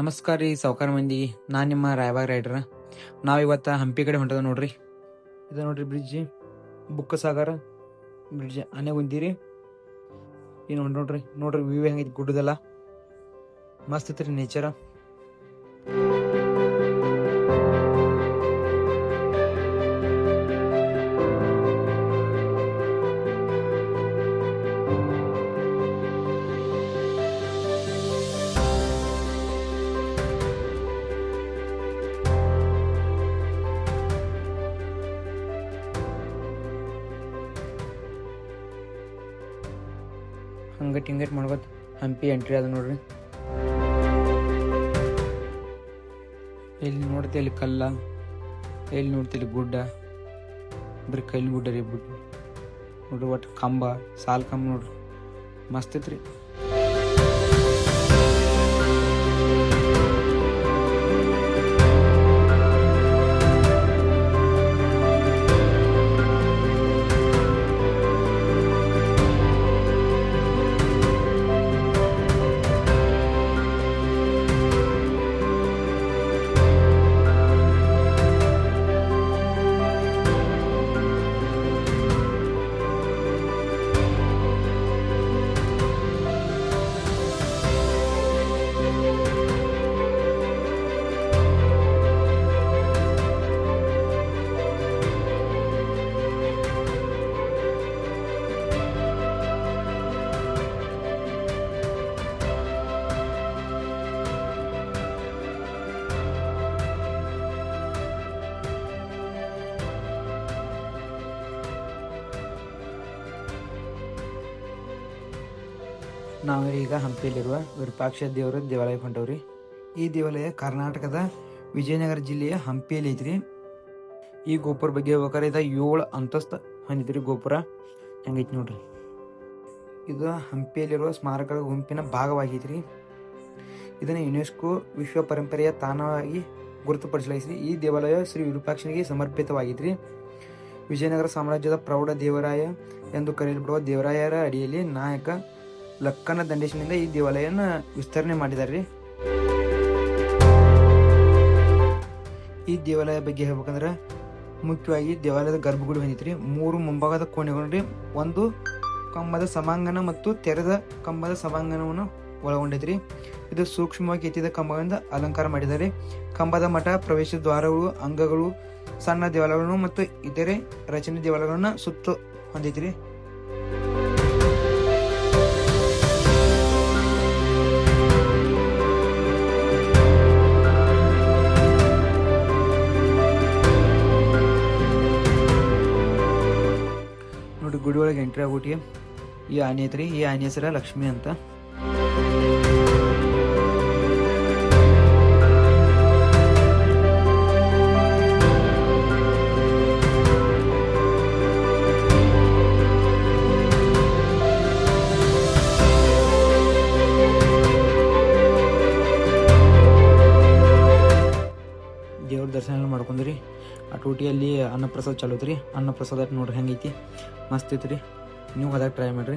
ನಮಸ್ಕಾರ ರೀ ಸಾವುಕಾರ ಮಂದಿ. ನಾನು ನಿಮ್ಮ ರಾಯಬಾಗ್ ರೈಡ್ರ. ನಾವು ಇವತ್ತು ಹಂಪಿ ಕಡೆ ಹೊಂಟದ ನೋಡ್ರಿ. ಇದು ನೋಡ್ರಿ ಬ್ರಿಡ್ಜ್, ಬುಕ್ಕ ಸಾಗರ ಬ್ರಿಡ್ಜ್ ಆನೆ ಕುಂತೀರಿ. ಏನು ನೋಡ್ರಿ ವ್ಯೂ ಹೆಂಗೈತಿ, ಗುಡ್ಡದಲ್ಲ ಮಸ್ತ್ ಐತ್ರಿ ನೇಚರ. ಹಂಗಟ್ ಮಾಡ್ಕೊತ ಹಂಪಿ ಎಂಟ್ರಿ ಅದ ನೋಡ್ರಿ. ಎಲ್ಲಿ ನೋಡ್ತಿ ಅಲ್ಲಿ ಕಲ್ಲ, ಎಲ್ಲಿ ನೋಡ್ತಿ ಇಲ್ಲಿ ಗುಡ್ಡ, ಬರೀ ಕೈಲಿ ಗುಡ್ಡ ರೀ ನೋಡ್ರಿ. ಒಟ್ಟು ಕಂಬ, ಸಾಲ್ ಕಂಬ ನೋಡ್ರಿ, ಮಸ್ತ್ ಐತ್ರಿ. ನಾವು ಈಗ ಹಂಪಿಯಲ್ಲಿರುವ ವಿರೂಪಾಕ್ಷ ದೇವರ ದೇವಾಲಯಕ್ಕೆ ಹೊಂಟವ್ರಿ. ಈ ದೇವಾಲಯ ಕರ್ನಾಟಕದ ವಿಜಯನಗರ ಜಿಲ್ಲೆಯ ಹಂಪಿಯಲ್ಲಿ ಐತ್ರಿ. ಈ ಗೋಪುರ ಬಗ್ಗೆ ಹೇಳ್ಬೇಕಾದ್ರೆ ಇದು 7 ಅಂತಸ್ತು ಹೊಂದಿದ್ರಿ. ಗೋಪುರ ಹೆಂಗೈತಿ ನೋಡ್ರಿ. ಇದು ಹಂಪಿಯಲ್ಲಿರುವ ಸ್ಮಾರಕಗಳ ಗುಂಪಿನ ಭಾಗವಾಗೈತ್ರಿ. ಇದನ್ನು ಯುನೆಸ್ಕೋ ವಿಶ್ವ ಪರಂಪರೆಯ ತಾಣವಾಗಿ ಗುರುತುಪಡಿಸಲಾಗಿದೆ. ಈ ದೇವಾಲಯ ಶ್ರೀ ವಿರೂಪಾಕ್ಷನಿಗೆ ಸಮರ್ಪಿತವಾಗಿದ್ರಿ. ವಿಜಯನಗರ ಸಾಮ್ರಾಜ್ಯದ ಪ್ರೌಢ ದೇವರಾಯ ಎಂದು ಕರೆಯಲ್ಪಡುವ ದೇವರಾಯರ ಅಡಿಯಲ್ಲಿ ನಾಯಕ ಲಕ್ಕನ ದಂಡೇಶನಿಂದ ಈ ದೇವಾಲಯನ ವಿಸ್ತರಣೆ ಮಾಡಿದಾರ್ರಿ. ಈ ದೇವಾಲಯ ಬಗ್ಗೆ ಹೇಳ್ಬೇಕಂದ್ರೆ ಮುಖ್ಯವಾಗಿ ದೇವಾಲಯದ ಗರ್ಭಗುಡಿ ಹೊಂದಿತ್ರಿ. 3 ಮುಂಭಾಗದ ಕೋಣೆಗಳು, 1 ಕಂಬದ ಸಭಾಂಗಣ ಮತ್ತು ತೆರೆದ ಕಂಬದ ಸಭಾಂಗಣವನ್ನು ಒಳಗೊಂಡೈತ್ರಿ. ಇದು ಸೂಕ್ಷ್ಮವಾಗಿ ಎತ್ತಿದ ಕಂಬಗಳಿಂದ ಅಲಂಕಾರ ಮಾಡಿದ್ದಾರೆ. ಕಂಬದ ಮಠ, ಪ್ರವೇಶ ದ್ವಾರಗಳು, ಅಂಗಗಳು, ಸಣ್ಣ ದೇವಾಲಯಗಳನ್ನು ಮತ್ತು ಇತರೆ ರಚನೆ ದೇವಾಲಯಗಳನ್ನ ಸುತ್ತ ಹೊಂದೈತ್ರಿ. ನೋಡಿ, ಗುಡಿ ಒಳಗೆ ಎಂಟ್ರಿ ಆಗ್ಬಿಟ್ಟು ಈ ಆನೆ ಐತ್ರಿ. ಈ ಆನೆ ಹೆಸರ ಲಕ್ಷ್ಮಿ ಅಂತ. ದೇವ್ರ ದರ್ಶನ ಮಾಡ್ಕೊಂಡ್ರಿ. ಆ ಟೂಟಿಯಲ್ಲಿ ಅನ್ನಪ್ರಸಾದ ಚಲೋತ್ರಿ. ಅನ್ನಪ್ರಸಾದ ನೋಡ್ರಿ ಹೆಂಗೈತಿ, ಮಸ್ತ್ ಐತ್ರಿ. ನೀವು ಹೋದಾಗ ಟ್ರೈ ಮಾಡ್ರಿ.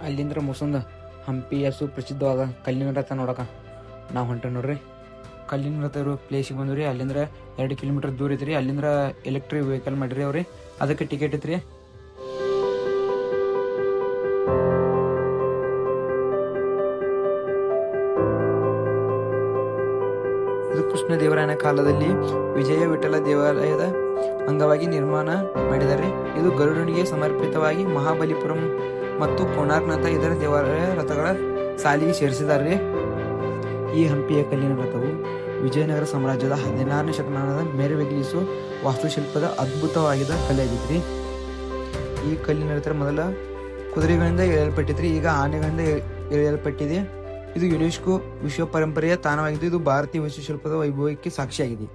ಅಲ್ಲಿಂದ್ರ ಮುಸಂದ ಹಂಪಿಯ ಸುಪ್ರಸಿದ್ಧವಾದ ಕಲ್ಲಿನ ರಥ ನೋಡಕ ನಾವು ಹೊಂಟ ನೋಡ್ರಿ. ಕಲ್ಲಿನ ರಥ ಇರೋ ಪ್ಲೇಸಿಗೆ ಬಂದ್ರಿ. ಅಲ್ಲಿಂದ್ರ 2 ಕಿಲೋಮೀಟರ್ ದೂರ ಐತ್ರಿ. ಅಲ್ಲಿಂದ್ರ ಎಲೆಕ್ಟ್ರಿಕ್ ವೆಹಿಕಲ್ ಮಾಡಿರಿ ಅವ್ರಿ. ಅದಕ್ಕೆ ಟಿಕೆಟ್ ಐತ್ರಿ. ಇದು ಕೃಷ್ಣ ದೇವರಾಯನ ಕಾಲದಲ್ಲಿ ವಿಜಯ ವಿಠಲ ದೇವಾಲಯದ ಅಂಗವಾಗಿ ನಿರ್ಮಾಣ ಮಾಡಿದ್ದಾರೆ. ಇದು ಗರುಡನಿಗೆ ಸಮರ್ಪಿತವಾಗಿ ಮಹಾಬಲಿಪುರಂ ಮತ್ತು ಕೋಣಾರ್ಕ್ನಂತ ಇದರ ದೇವಾಲಯ ರಥಗಳ ಸಾಲಿಗೆ ಸೇರಿಸಿದ್ದಾರೆ. ಈ ಹಂಪಿಯ ಕಲ್ಲಿನ ರಥವು ವಿಜಯನಗರ ಸಾಮ್ರಾಜ್ಯದ 16ನೇ ಶತಮಾನದ ಮೆರವೇಗಿಸುವ ವಾಸ್ತುಶಿಲ್ಪದ ಅದ್ಭುತವಾಗಿದ್ದ ಕಲೆಯಾಗಿದ್ರಿ. ಈ ಕಲ್ಲಿನ ರಥ ಮೊದಲ ಕುದುರೆಗಳಿಂದ ಎಳೆಯಲ್ಪಟ್ಟಿದ್ರಿ, ಈಗ ಆನೆಗಳಿಂದ ಎಳೆಯಲ್ಪಟ್ಟಿದೆ. ಇದು ಯುನೆಸ್ಕೋ ವಿಶ್ವ ಪರಂಪರೆಯ ತಾಣವಾಗಿದ್ದು ಇದು ಭಾರತೀಯ ವಾಸ್ತುಶಿಲ್ಪದ ವೈಭವಕ್ಕೆ ಸಾಕ್ಷಿಯಾಗಿದೆ.